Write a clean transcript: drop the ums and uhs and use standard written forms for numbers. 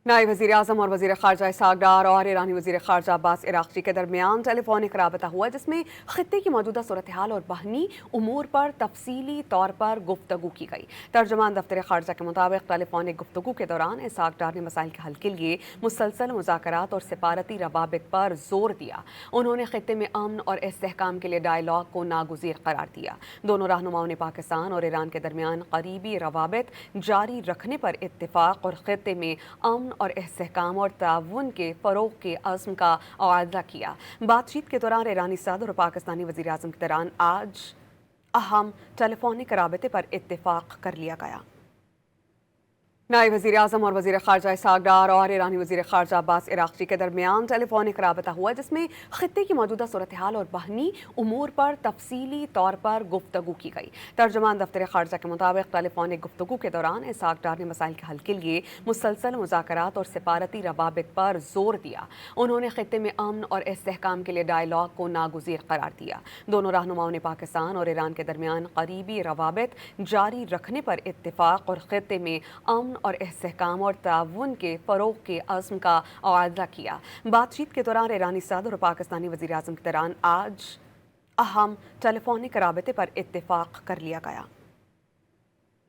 नायब वज़ीर आज़म और वज़ीर ख़ारजा इसहाक़ डार और ईरानी वज़ीर ख़ारजा अब्बास इराक़ची के दरमियान टेलीफोनिक राबता हुआ, जिसमें ख़ित्ते की मौजूदा सूरत हाल और बहनी उमूर पर तफसीली तौर पर गुफ्तगू की गई। तर्जुमान दफ्तर ख़ारजा के मुताबिक टेलीफोनिक गुफ्तगू के दौरान इसहाक़ डार ने मसाइल के हल के लिए मुसलसल मुज़ाकरात और सिफारती रवाबित पर जोर दिया। उन्होंने ख़ित्ते में अमन और इस्तेहकाम के लिए डायलॉग को नागुज़ीर करार दिया। दोनों रहनुमाओं ने पाकिस्तान और ईरान के दरमियान करीबी रवाबित जारी रखने पर इत्तेफाक और ख़ित्ते में अमन और इस्तेहकाम और ताउन के फ़रोग़ के अज़्म का मुआवजा किया। बातचीत के दौरान ईरानी सदर और पाकिस्तानी वज़ीर आज़म के दौरान आज अहम टेलीफोनिक राबते पर इत्तेफाक कर लिया गया। नायब वज़ीर आज़म और वज़ीर ख़ारजा इसहाक़ डार और ईरानी वज़ीर ख़ारजा अब्बास इराक़ची के दरमियान टेलीफोनिक राबता हुआ, जिसमें ख़ित्ते की मौजूदा सूरत हाल और बहनी उमूर पर तफसीली तौर पर गुफ्तगू की गई। तर्जुमान दफ्तर ख़ारजा के मुताबिक टेलीफोनिक गुफ्तगू के दौरान इसहाक़ डार ने मसाइल के हल के लिए मुसलसल मुज़ाकरात और सिफारती रवाबित पर जोर दिया। उन्होंने ख़ित्ते में अमन और इस्तेहकाम के लिए डायलॉग को नागुज़ीर करार दिया। दोनों रहनुमाओं ने पाकिस्तान और ईरान के दरमियान करीबी रवाबित जारी रखने पर इत्तेफाक और ख़ित्ते में अमन और इस्तेहकाम और ताउन के फ़रोग़ के अज़्म का मुआवजा किया। बातचीत के दौरान ईरानी सदर और पाकिस्तानी वज़ीर आज़म के दौरान आज अहम टेलीफोनिक राबते पर इत्तेफाक कर लिया गया।